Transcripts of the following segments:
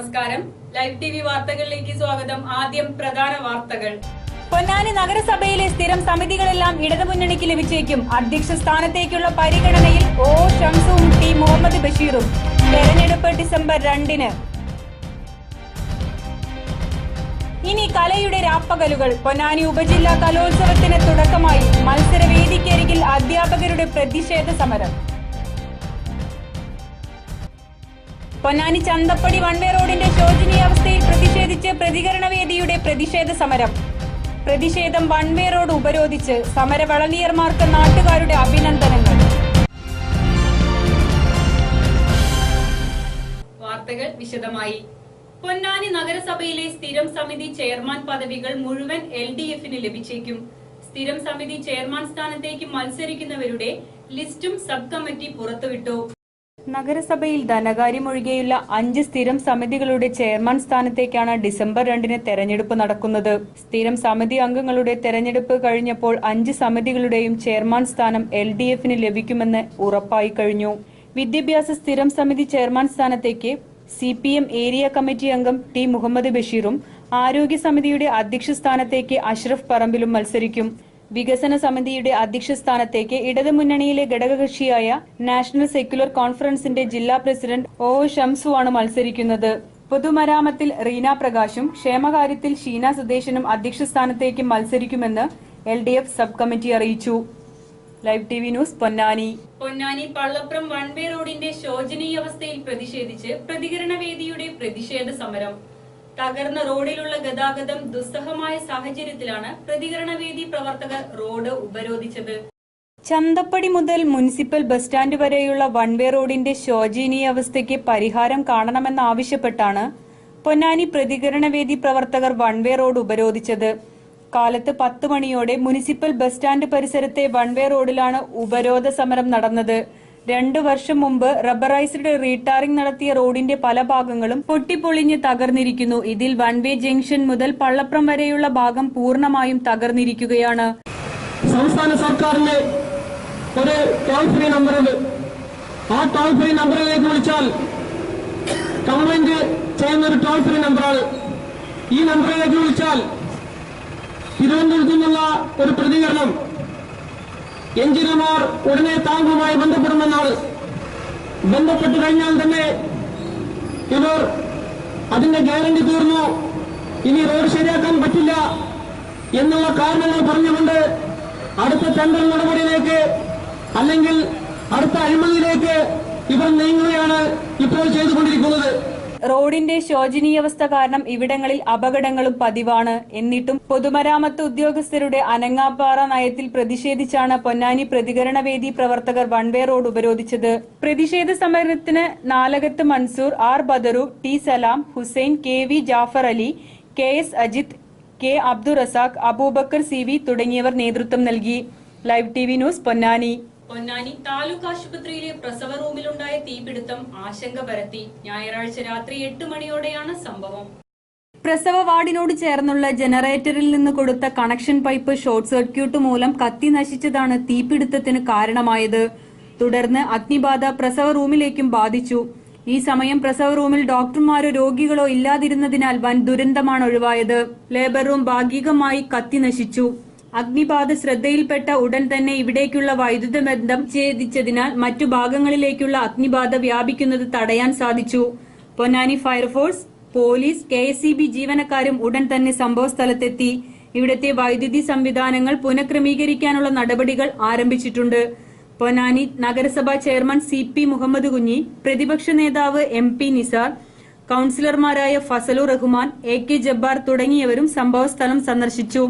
നമസ്കാരം. Live TV വാർത്തകളിലേക്ക് സ്വാഗതം. ആദ്യം പ്രധാന വാർത്തകൾ. പൊന്നാനി നഗരസഭയിലെ സ്ഥിരം സമിതികളെല്ലാം ഇടതുമുന്നണിക്ക് ലഭിച്ചേക്കും. അധ്യക്ഷ സ്ഥാനത്തേക്കുള്ള പരിഗണനയിൽ ഒ ഷംസുവും ടി മുഹമ്മദ് ബഷീറും. തെരഞ്ഞെടുപ്പ് ഡിസംബർ 2-ന്. ഇനി കലയുടെ രാപ്പകലുകൾ. പൊന്നാനി ഉപജില്ലാ കലോത്സവത്തിന് തുടക്കമായി. മത്സരവേദിക്കരികിൽ അധ്യാപകരുടെ പ്രതിഷേധ സമരം. പൊന്നാനി ചന്തപ്പടി വൺവേ റോഡിന്റെ ശോചനീയാവസ്ഥയിൽ പ്രതിഷേധിച്ച് പ്രതികരണവേദിയുടെ പ്രതിഷേധ സമരം. പ്രതിഷേധം വൺവേ റോഡ് ഉപരോധിച്ച്. സമര വളണ്ടിയർമാർക്ക് നാട്ടുകാരുടെ അഭിനന്ദനങ്ങൾ. വാർത്തകൾ വിശദമായി. പൊന്നാനി നഗരസഭയിലെ സ്ഥിരം സമിതി ചെയർമാൻ പദവികൾ മുഴുവൻ LDF-ന് ലഭിച്ചേക്കും. സ്ഥിരം സമിതി ചെയർമാൻ സ്ഥാനത്തേക്ക് മത്സരിക്കുന്നവരുടെ ലിസ്റ്റും സബ് കമ്മിറ്റി പുറത്തുവിട്ടു. നഗരസഭയിൽ ധനകാര്യമൊഴികെയുള്ള 5 സ്ഥിരം സമിതികളുടെ ചെയർമാൻ സ്ഥാനത്തേക്കാണ് ഡിസംബർ 2-ന് തെരഞ്ഞെടുപ്പ് നടക്കുന്നത്. സ്ഥിരം സമിതി അംഗങ്ങളുടെ തെരഞ്ഞെടുപ്പ് കഴിഞ്ഞപ്പോൾ 5 സമിതികളുടെയും ചെയർമാൻ സ്ഥാനം LDF-ന് ലഭിക്കുമെന്ന് ഉറപ്പായി കഴിഞ്ഞു. വിദ്യാഭ്യാസ സ്ഥിരം സമിതി ചെയർമാൻ സ്ഥാനത്തേക്ക് CPM ഏരിയ കമ്മിറ്റി അംഗം ടി മുഹമ്മദ് ബഷീറും ആരോഗ്യ സമിതിയുടെ അധ്യക്ഷ സ്ഥാനത്തേക്ക് അഷ്റഫ് പറമ്പിലും മത്സരിക്കും. വികസന സമിതിയുടെ അധ്യക്ഷ സ്ഥാനത്തേക്ക് ഇടതുമുന്നണിയിലെ ഘടകകക്ഷിയായ നാഷണൽ സെക്യുലർ കോൺഫറൻസിന്റെ ജില്ലാ പ്രസിഡന്റ് ഒ ഷംസുവാണ് മത്സരിക്കുന്നത്. പൊതുമരാമത്തിൽ റീന പ്രകാശും ക്ഷേമകാര്യത്തിൽ ഷീന സുദേശനും അധ്യക്ഷ സ്ഥാനത്തേക്ക് മത്സരിക്കുമെന്ന് LDF സബ് കമ്മിറ്റി അറിയിച്ചു. Live TV news Ponnani. Ponnani Pallapram one way റോഡിന്റെ ശോചനീയാവസ്ഥയിൽ പ്രതിഷേധിച്ച് പ്രതികരണവേദിയുടെ പ്രതിഷേധ സമരം. തകർന്ന റോഡിലുള്ള ഗതാഗതം ദുസ്സഹമായ സാഹചര്യത്തിലാണ് പ്രതികരണവേദി പ്രവർത്തകർ റോഡ് ഉപരോധിച്ചത്. ചന്തപ്പടി മുതൽ മുനിസിപ്പൽ ബസ് സ്റ്റാൻഡ് വരെയുള്ള വൺവേ റോഡിന്റെ ശോചനീയാവസ്ഥയ്ക്ക് പരിഹാരം കാണണമെന്നാവശ്യപ്പെട്ടാണ് പൊന്നാനി പ്രതികരണവേദി പ്രവർത്തകർ വൺവേ റോഡ് ഉപരോധിച്ചത്. കാലത്ത് 10 മണിയോടെ മുനിസിപ്പൽ ബസ് സ്റ്റാൻഡ് പരിസരത്തെ വൺവേ റോഡിലാണ് ഉപരോധ സമരം നടന്നത്. 2 വർഷം മുമ്പ് റബ്ബറൈസ്ഡ് റീടാറിംഗ് നടത്തിയ റോഡിന്റെ പല ഭാഗങ്ങളും പൊട്ടിപ്പൊളിഞ്ഞ് തകർന്നിരിക്കുന്നു. ഇതിൽ വൺവേ ജംഗ്ഷൻ മുതൽ പള്ളപ്രം വരെയുള്ള ഭാഗം പൂർണ്ണമായും തകർന്നിരിക്കുകയാണ്. സംസ്ഥാന സർക്കാരിന്റെ ഒരു ടോൾ ഫ്രീ നമ്പറുണ്ട്. ആ ടോൾ ഫ്രീ നമ്പറിലേക്ക് വിളിച്ചാൽ കംപ്ലൈന്റ് ചെയ്യുന്ന ഒരു ടോൾ ഫ്രീ നമ്പറാണ്. ഈ നമ്പറിലേക്ക് വിളിച്ചാൽ തിരുവനന്തപുരത്തു നിന്നുള്ള ഒരു പ്രതികരണം എഞ്ചിനീയർമാർ ഉടനെ താങ്കളുമായി ബന്ധപ്പെടുമെന്നാണ്. ബന്ധപ്പെട്ടു കഴിഞ്ഞാൽ തന്നെ ഇവർ അതിന്റെ ഗ്യാരണ്ടി തീർന്നു, ഇനി റോഡ് ശരിയാക്കാൻ പറ്റില്ല എന്നുള്ള കാരണങ്ങൾ പറഞ്ഞുകൊണ്ട് അടുത്ത ടെൻഡർ നടപടിയിലേക്ക് അല്ലെങ്കിൽ അടുത്ത അഴിമതിയിലേക്ക് ഇവർ നീങ്ങുകയാണ് ഇപ്പോൾ ചെയ്തുകൊണ്ടിരിക്കുന്നത്. റോഡിന്റെ ശോചനീയാവസ്ഥ കാരണം ഇവിടങ്ങളിൽ അപകടങ്ങളും പതിവാണ്. എന്നിട്ടും പൊതുമരാമത്ത് ഉദ്യോഗസ്ഥരുടെ അനങ്ങാപ്പാറ നയത്തിൽ പ്രതിഷേധിച്ചാണ് പൊന്നാനി പ്രതികരണവേദി പ്രവർത്തകർ വൺവേ റോഡ് ഉപരോധിച്ചത്. പ്രതിഷേധ സമരത്തിന് Nalakath Mansoor, R Badaru, T Salam, Hussain, KV Jafar Ali, KS Ajith, K Abdurazak, Aboobacker CV തുടങ്ങിയവർ നേതൃത്വം നൽകി. Live TV news Ponnani. Ponnani taluk ആശുപത്രിയിലെ പ്രസവ റൂമിലുണ്ടായ തീപിടുത്തം ആശങ്ക പരത്തി. ഞായറാഴ്ച രാത്രി 8 മണിയോടെയാണ് സംഭവം. പ്രസവ വാർഡിനോട് ചേർന്നുള്ള ജനറേറ്ററിൽ നിന്ന് കൊടുത്ത കണക്ഷൻ പൈപ്പ് ഷോർട്ട് സർക്യൂട്ട് മൂലം കത്തി നശിച്ചതാണ് തീപിടുത്തത്തിന് കാരണമായത്. തുടർന്ന് അഗ്നിബാധ പ്രസവ റൂമിലേക്കും ബാധിച്ചു. ഈ സമയം പ്രസവ റൂമിൽ ഡോക്ടർമാരോ രോഗികളോ ഇല്ലാതിരുന്നതിനാൽ വൻ ദുരന്തമാണ് ഒഴിവായത്. ലേബർ റൂം ഭാഗികമായി കത്തി നശിച്ചു. അഗ്നിബാധ ശ്രദ്ധയിൽപ്പെട്ട ഉടൻ തന്നെ ഇവിടേക്കുള്ള വൈദ്യുത ബന്ധം ഛേദിച്ചതിനാൽ മറ്റു ഭാഗങ്ങളിലേക്കുള്ള അഗ്നിബാധ വ്യാപിക്കുന്നത് തടയാൻ സാധിച്ചു. പൊന്നാനി ഫയർഫോഴ്സ്, പോലീസ്, KSEB ജീവനക്കാരും ഉടൻ തന്നെ സംഭവസ്ഥലത്തെത്തി. ഇവിടത്തെ വൈദ്യുതി സംവിധാനങ്ങൾ പുനഃക്രമീകരിക്കാനുള്ള നടപടികൾ ആരംഭിച്ചിട്ടുണ്ട്. പൊന്നാനി നഗരസഭാ ചെയർമാൻ CP മുഹമ്മദ് കുഞ്ഞി, പ്രതിപക്ഷ നേതാവ് MP നിസാർ, കൌൺസിലർമാരായ ഫസലുർ റഹ്മാൻ, AK ജബ്ബാർ തുടങ്ങിയവരും സംഭവസ്ഥലം സന്ദർശിച്ചു.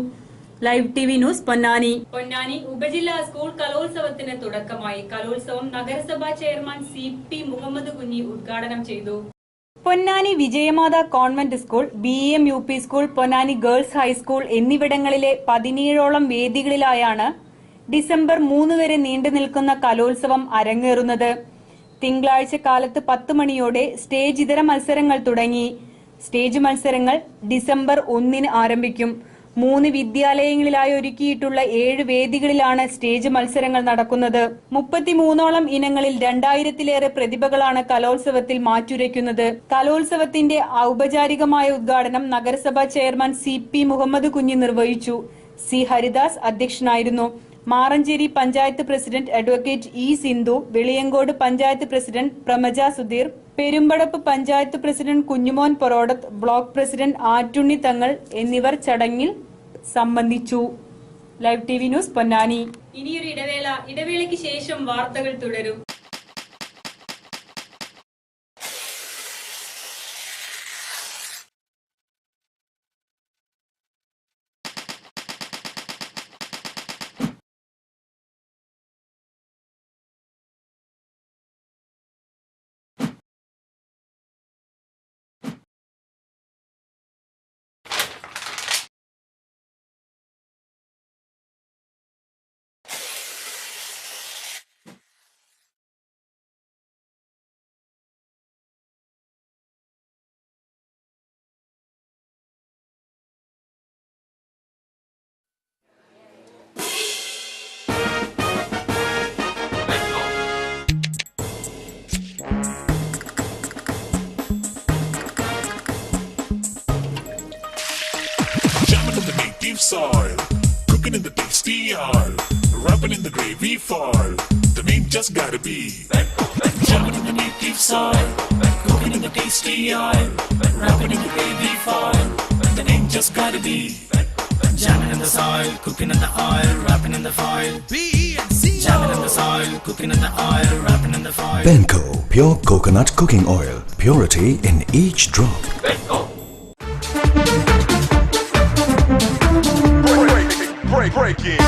Live TV news Ponnani. Ponnani ഉപജില്ലാ സ്കൂൾ കലോത്സവത്തിന് തുടക്കമായി. കലോത്സവം നഗരസഭാ ചെയർമാൻ CP മുഹമ്മദ് കുഞ്ഞി ഉദ്ഘാടനം ചെയ്തു. Ponnani Vijayamatha convent school, BEM UP school, Ponnani girls high school എന്നിവിടങ്ങളിലെ 17ഓളം വേദികളിലായാണ് ഡിസംബർ 3 വരെ നീണ്ടു നിൽക്കുന്ന കലോത്സവം അരങ്ങേറുന്നത്. തിങ്കളാഴ്ച കാലത്ത് 10 മണിയോടെ സ്റ്റേജ് ഇതര മത്സരങ്ങൾ തുടങ്ങി. സ്റ്റേജ് മത്സരങ്ങൾ ഡിസംബർ 1-ന് ആരംഭിക്കും. 3 വിദ്യാലയങ്ങളിലായി ഒരുക്കിയിട്ടുള്ള 7 വേദികളിലാണ് സ്റ്റേജ് മത്സരങ്ങൾ നടക്കുന്നത്. 33ഓളം ഇനങ്ങളിൽ 2000-ലേറെ പ്രതിഭകളാണ് കലോത്സവത്തിൽ മാറ്റുരയ്ക്കുന്നത്. കലോത്സവത്തിന്റെ ഔപചാരികമായ ഉദ്ഘാടനം നഗരസഭാ ചെയർമാൻ CP മുഹമ്മദ് കുഞ്ഞി നിർവഹിച്ചു. C ഹരിദാസ് അധ്യക്ഷനായിരുന്നു. Maranchery panchayat president advocate E Sindhu, Veliyankode panchayat president Pramaja Sudheer, Perumpadappu panchayat president Kunjumon Porodath, block president Attunni Thangal എന്നിവർ ചടങ്ങിൽ സംബന്ധിച്ചു. Live TV news Ponnani. ഇനിയൊരു ഇടവേളയ്ക്ക് ശേഷം വാർത്തകൾ തുടരും. Soil, cooking in the tasty oil, wrapping in the gravy foil. The name just gotta be jamming in the native soil, cooking in the tasty oil, wrapping in the gravy foil. The name just gotta be jamming in the soil, cooking in the oil, wrapping in the foil. Jamming in the soil, cooking in the oil, wrapping in the foil. Benco Pure Coconut Cooking Oil, purity in each drop. Benco. Break it.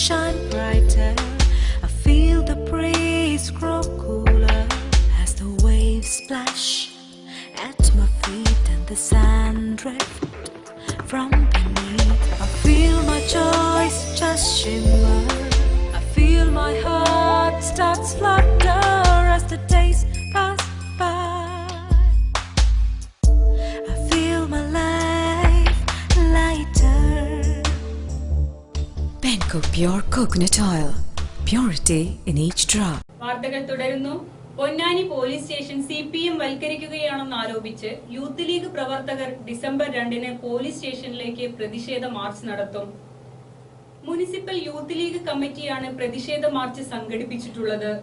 Shine brighter, I feel the breeze grow cooler as the waves splash at my feet and the sand drift from beneath. I feel my joys just shimmer, I feel my heart starts flutter as the days pass by. I feel my life lighter. Benco Pure Coconut Oil, purity in each drop. വാർത്തകൾ തുടരുന്നു. Ponnani police station CPM വൽക്കരിക്കുകയാണെന്ന് ആരോപിച്ച് youth league പ്രവർത്തകർ December 2-ന് police സ്റ്റേഷനിലേക്ക് പ്രതിഷേധ March നടത്തും. Municipal youth league കമ്മിറ്റിയാണ് പ്രതിഷേധ March സംഘടിപ്പിച്ചിട്ടുള്ളത്.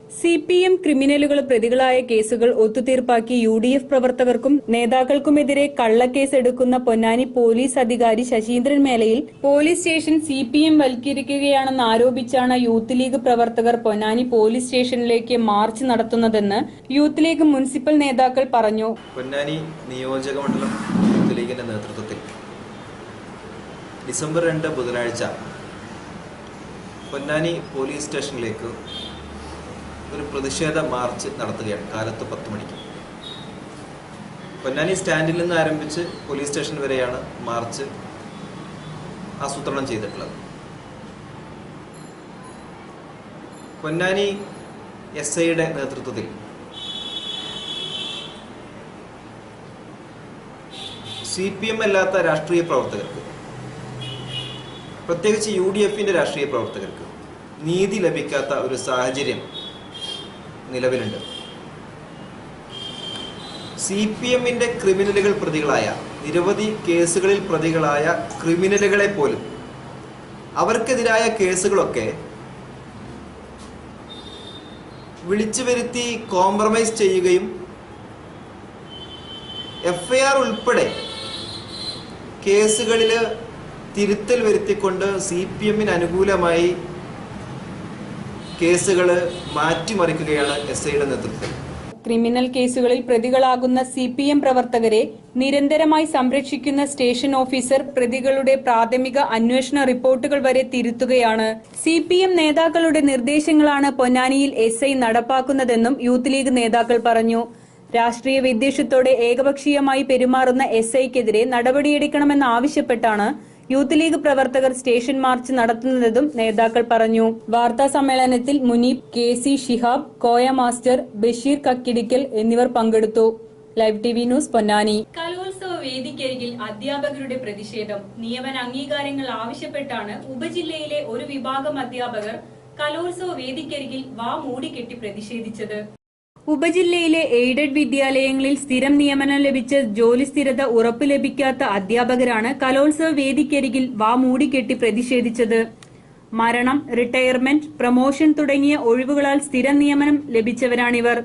CPM ക്രിമിനലുകൾ പ്രതികളായ കേസുകൾ ഒത്തുതീർപ്പാക്കി UDF പ്രവർത്തകർക്കും നേതാക്കൾക്കുമെതിരെ കള്ളക്കേസ് എടുക്കുന്ന പൊന്നാനി പോലീസ് അധികാരി ശശീന്ദ്രൻ മേലയിൽ പോലീസ് സ്റ്റേഷൻ CPM വൽക്കരിക്കുകയാണെന്ന് ആരോപിച്ചാണ് യൂത്ത് ലീഗ് പ്രവർത്തകർ പൊന്നാനി പോലീസ് സ്റ്റേഷനിലേക്ക് മാർച്ച് നടത്തുന്നതെന്ന് യൂത്ത് ലീഗ് മുനിസിപ്പൽ നേതാക്കൾ പറഞ്ഞു. പൊന്നാനി നിയോജക മണ്ഡലം യൂത്ത് ലീഗിന്റെ നേതൃത്വത്തിൽ ഡിസംബർ 2 ബുധനാഴ്ച പൊന്നാനി പോലീസ് സ്റ്റേഷനിലേക്ക് ഒരു പ്രതിഷേധ മാർച്ച് നടത്തുകയാണ്. കാലത്ത് 10 മണിക്ക് പൊന്നാനി സ്റ്റാൻഡിൽ നിന്ന് ആരംഭിച്ച് പോലീസ് സ്റ്റേഷൻ വരെയാണ് മാർച്ച് ആസൂത്രണം ചെയ്തിട്ടുള്ളത്. പൊന്നാനി SIയുടെ നേതൃത്വത്തിൽ CPM അല്ലാത്ത രാഷ്ട്രീയ പ്രവർത്തകർക്ക്, പ്രത്യേകിച്ച് UDFന്റെ രാഷ്ട്രീയ പ്രവർത്തകർക്ക് നീതി ലഭിക്കാത്ത ഒരു സാഹചര്യം നിലവിലുണ്ട്. CPMന്റെ ക്രിമിനലുകൾ പ്രതികളായ, നിരവധി കേസുകളിൽ പ്രതികളായ ക്രിമിനലുകളെ പോലും അവർക്കെതിരായ കേസുകളൊക്കെ വിളിച്ചു വരുത്തി കോംപ്രമൈസ് ചെയ്യുകയും FIR ഉൾപ്പെടെ കേസുകളിൽ തിരുത്തൽ വരുത്തിക്കൊണ്ട് CPM-ന് അനുകൂലമായി കേസുകൾ മാറ്റിമറിക്കുകയാണ് SIയുടെ നേതൃത്വത്തിൽ. ക്രിമിനൽ കേസുകളിൽ പ്രതികളാകുന്ന CPM പ്രവർത്തകരെ നിരന്തരമായി സംരക്ഷിക്കുന്ന സ്റ്റേഷൻ ഓഫീസർ പ്രതികളുടെ പ്രാഥമിക അന്വേഷണ റിപ്പോർട്ടുകൾ വരെ തിരുത്തുകയാണ്. CPM നേതാക്കളുടെ നിർദ്ദേശങ്ങളാണ് പൊന്നാനിയിൽ SI നടപ്പാക്കുന്നതെന്നും യൂത്ത് ലീഗ് നേതാക്കൾ പറഞ്ഞു. രാഷ്ട്രീയ വിദ്വേഷത്തോടെ ഏകപക്ഷീയമായി പെരുമാറുന്ന SIക്കെതിരെ നടപടിയെടുക്കണമെന്നാവശ്യപ്പെട്ടാണ് യൂത്ത് ലീഗ് പ്രവർത്തകർ സ്റ്റേഷൻ മാർച്ച് നടത്തുന്നതെന്നും നേതാക്കൾ പറഞ്ഞു. വാർത്താ സമ്മേളനത്തിൽ മുനീബ്, KC ഷിഹാബ്, കോയ മാസ്റ്റർ, ബഷീർ കക്കിടിക്കൽ എന്നിവർ പങ്കെടുത്തു. Live TV news Ponnani. കലോത്സവ വേദിക്കരികിൽ അധ്യാപകരുടെ പ്രതിഷേധം. നിയമന അംഗീകാരങ്ങൾ ആവശ്യപ്പെട്ടാണ് ഉപജില്ലയിലെ ഒരു വിഭാഗം അധ്യാപകർ കലോത്സവ വേദിക്കരികിൽ വാ മൂടിക്കെട്ടി പ്രതിഷേധിച്ചത്. ഉപജില്ലയിലെ എയ്ഡഡ് വിദ്യാലയങ്ങളിൽ സ്ഥിരം നിയമനം ലഭിച്ച ജോലി സ്ഥിരത ഉറപ്പ് ലഭിക്കാത്ത അധ്യാപകരാണ് കലോത്സവ വേദിക്കരികിൽ വാ മൂടിക്കെട്ടി പ്രതിഷേധിച്ചത്. മരണം, റിട്ടയർമെന്റ്, പ്രമോഷൻ തുടങ്ങിയ ഒഴിവുകളാൽ സ്ഥിരം നിയമനം ലഭിച്ചവരാണിവർ.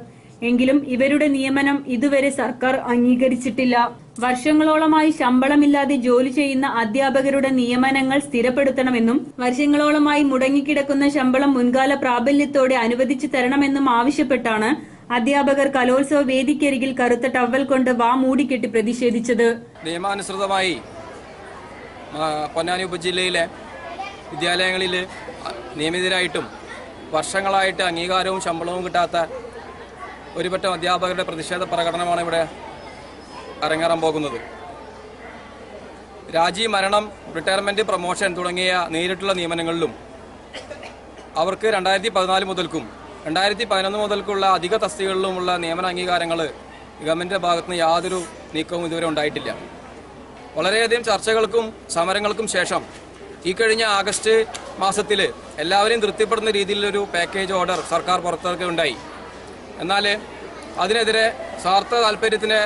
എങ്കിലും ഇവരുടെ നിയമനം ഇതുവരെ സർക്കാർ അംഗീകരിച്ചിട്ടില്ല. വർഷങ്ങളോളമായി ശമ്പളമില്ലാതെ ജോലി ചെയ്യുന്ന അധ്യാപകരുടെ നിയമനങ്ങൾ സ്ഥിരപ്പെടുത്തണമെന്നും വർഷങ്ങളോളമായി മുടങ്ങിക്കിടക്കുന്ന ശമ്പളം മുൻകാല പ്രാബല്യത്തോടെ അനുവദിച്ചു തരണമെന്നും ആവശ്യപ്പെട്ടാണ് അധ്യാപകർ കലോത്സവ വേദിക്കരികിൽ കറുത്ത ടവൽ കൊണ്ട് വാ മൂടിക്കെട്ടി പ്രതിഷേധിച്ചത്. നിയമാനുസൃതമായി പൊന്നാനി ഉപജില്ലയിലെ വിദ്യാലയങ്ങളിൽ നിയമിതരായിട്ടും വർഷങ്ങളായിട്ട് അംഗീകാരവും ശമ്പളവും കിട്ടാത്ത ഒരുപറ്റം അധ്യാപകരുടെ പ്രതിഷേധ പ്രകടനമാണ് ഇവിടെ അരങ്ങേറാൻ പോകുന്നത്. രാജി, മരണം, റിട്ടയർമെന്റ്, പ്രമോഷൻ തുടങ്ങിയ നേരിട്ടുള്ള നിയമനങ്ങളിലും അവർക്ക് 2014 മുതൽക്കും 2011 മുതൽക്കുള്ള അധിക തസ്തികകളിലുമുള്ള നിയമന അംഗീകാരങ്ങൾ ഗവൺമെന്റിന്റെ ഭാഗത്തുനിന്ന് യാതൊരു നീക്കവും ഇതുവരെ ഉണ്ടായിട്ടില്ല. വളരെയധികം ചർച്ചകൾക്കും സമരങ്ങൾക്കും ശേഷം ഈ കഴിഞ്ഞ ആഗസ്റ്റ് മാസത്തിൽ എല്ലാവരെയും തൃപ്തിപ്പെടുന്ന രീതിയിലൊരു പാക്കേജ് ഓർഡർ സർക്കാർ പുറത്തിറക്കുകയുണ്ടായി. എന്നാൽ അതിനെതിരെ സ്വാർത്ഥ താല്പര്യത്തിന്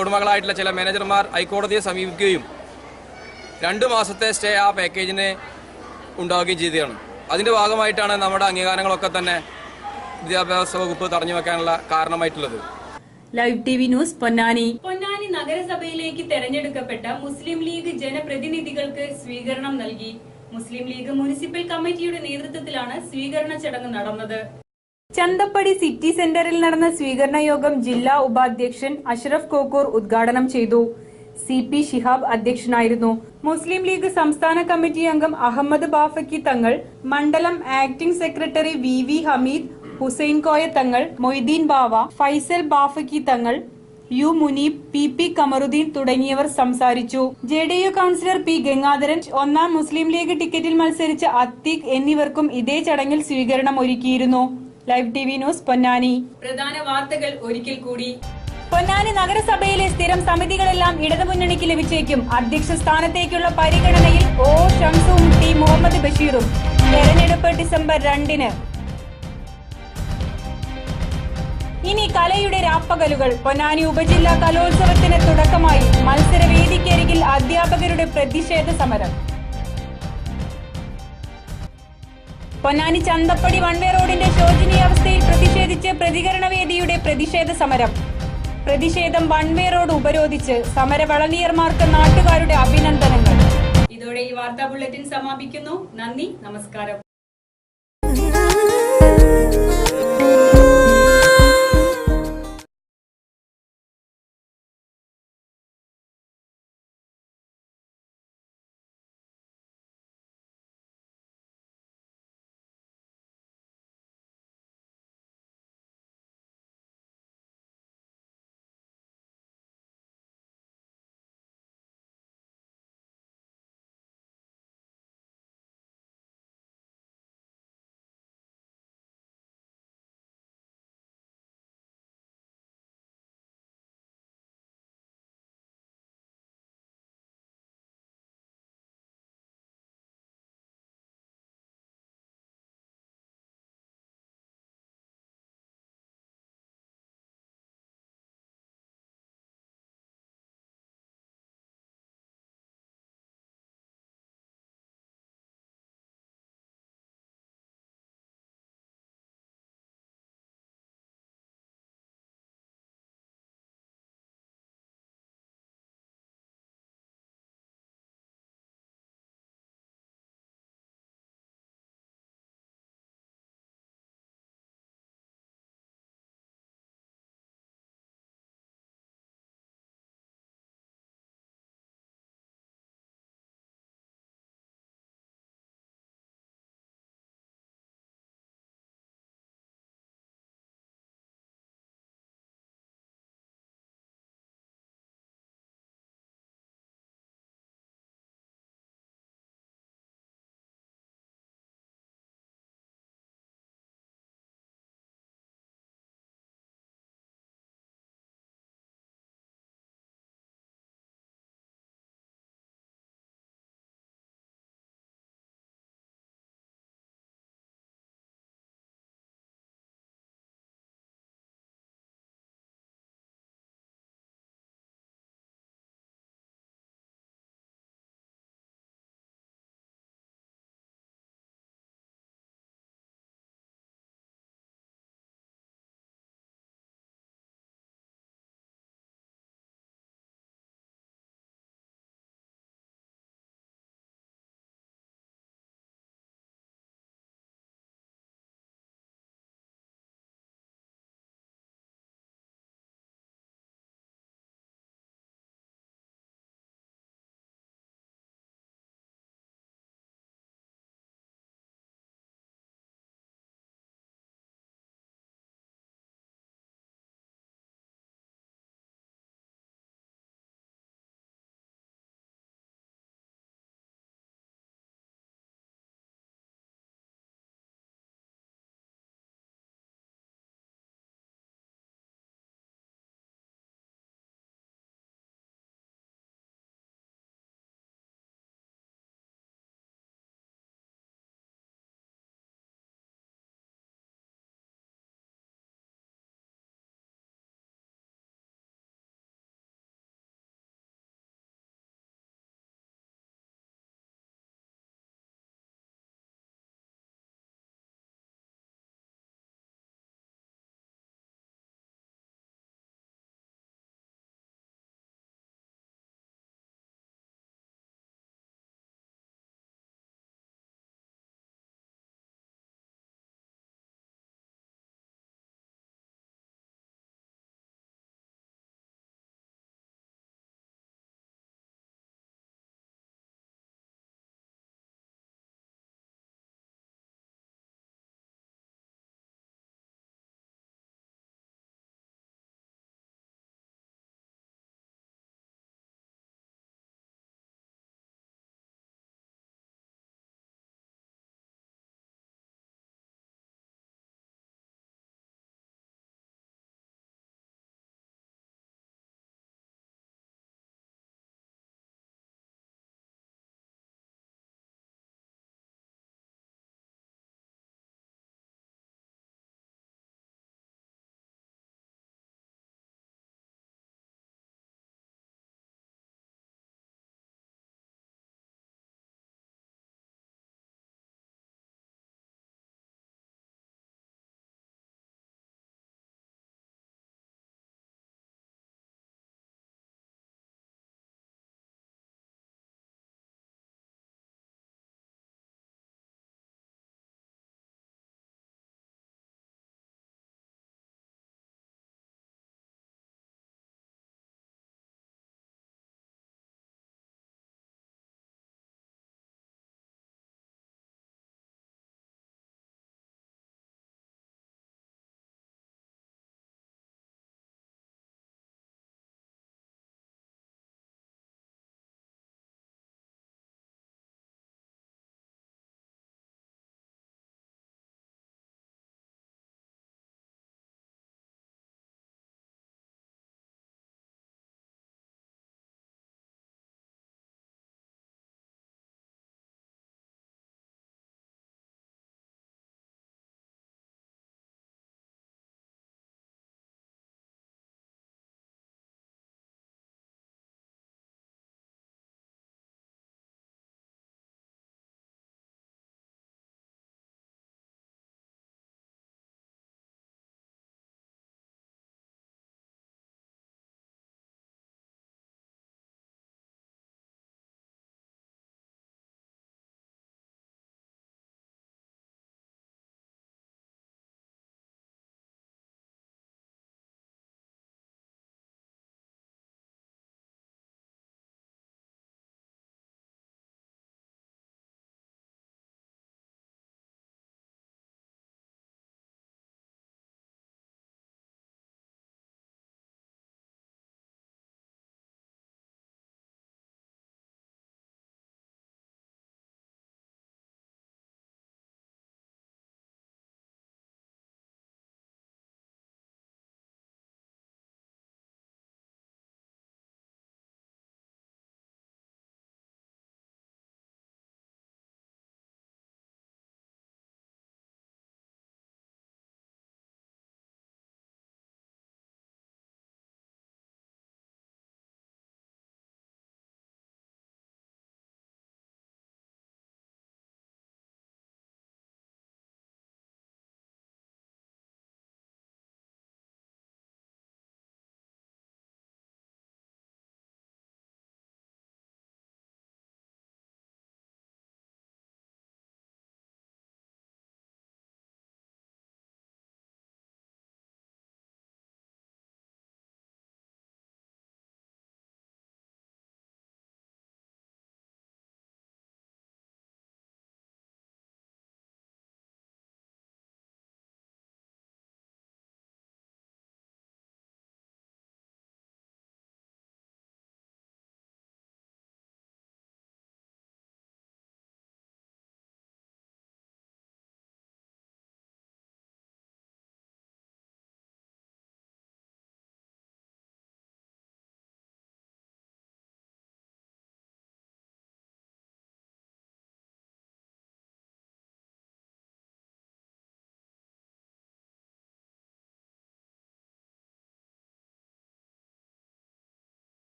ഉടമകളായിട്ടുള്ള ചില മാനേജർമാർ ഹൈക്കോടതിയെ സമീപിക്കുകയും 2 മാസത്തെ സ്റ്റേ ആ പാക്കേജിന് ഉണ്ടാവുകയും ചെയ്തതാണ്. അതിന്റെ ഭാഗമായിട്ടാണ് നമ്മുടെ അംഗീകാരങ്ങളൊക്കെ തന്നെ വിദ്യാഭ്യാസ വകുപ്പ് തടഞ്ഞു വെക്കാനുള്ള കാരണമായിട്ടുള്ളത്. Live TV news Ponnani. Ponnani നഗരസഭയിലേക്ക് തെരഞ്ഞെടുക്കപ്പെട്ട മുസ്ലിം ലീഗ് ജനപ്രതിനിധികൾക്ക് സ്വീകരണം നൽകി. മുസ്ലിം ലീഗ് മുനിസിപ്പൽ കമ്മിറ്റിയുടെ നേതൃത്വത്തിലാണ് സ്വീകരണ ചടങ്ങ് നടന്നത്. ചന്തപ്പടി സിറ്റി സെന്ററിൽ നടന്ന സ്വീകരണ യോഗം ജില്ലാ ഉപാധ്യക്ഷൻ അഷ്റഫ് കോക്കൂർ ഉദ്ഘാടനം ചെയ്തു. CP ഷിഹാബ് അധ്യക്ഷനായിരുന്നു. മുസ്ലിം ലീഗ് സംസ്ഥാന കമ്മിറ്റി അംഗം അഹമ്മദ് ബാഫക്കി തങ്ങൾ, മണ്ഡലം acting secretary VV Hameed, Hussain Koya Thangal, Moideen ബാവ, ഫൈസൽ ബാഫക്കി തങ്ങൾ, U മുനീബ്, PP കമറുദ്ദീൻ തുടങ്ങിയവർ സംസാരിച്ചു. JDU കൌൺസിലർ P ഗംഗാധരൻ, 1ാം മുസ്ലിം ലീഗ് ടിക്കറ്റിൽ മത്സരിച്ച അത്തീഖ് എന്നിവർക്കും ഇതേ ചടങ്ങിൽ സ്വീകരണം ഒരുക്കിയിരുന്നു. Live TV news Ponnani. പ്രധാന വാർത്തകൾ ഒരിക്കൽ കൂടി. പൊന്നാനി നഗരസഭയിലെ സ്ഥിരം സമിതികളെല്ലാം ഇടതുമുന്നണിക്ക് ലഭിച്ചേക്കും. അധ്യക്ഷ സ്ഥാനത്തേക്കുള്ള പരിഗണനയിൽ O ഷംസും T മുഹമ്മദ് ബഷീറും. തെരഞ്ഞെടുപ്പ് ഡിസംബർ 2-ന്. ഇനി കലയുടെ രാപ്പകലുകൾ. പൊന്നാനി ഉപജില്ലാ കലോത്സവത്തിന് തുടക്കമായി. മത്സരവേദിക്കരികിൽ അധ്യാപകരുടെ പ്രതിഷേധ സമരം. പൊന്നാനി ചന്തപ്പടി വൺവേ റോഡിന്റെ ശോചനീയാവസ്ഥയിൽ പ്രതിഷേധിച്ച് പ്രതികരണവേദിയുടെ പ്രതിഷേധ സമരം. പ്രതിഷേധം വൺവേ റോഡ് ഉപരോധിച്ച്. സമര വളണ്ടിയർമാർക്ക് നാട്ടുകാരുടെ അഭിനന്ദനങ്ങൾ. ഇതോടെ ഈ വാർത്താ ബുള്ളറ്റിൻ സമാപിക്കുന്നു. നന്ദി, നമസ്കാരം.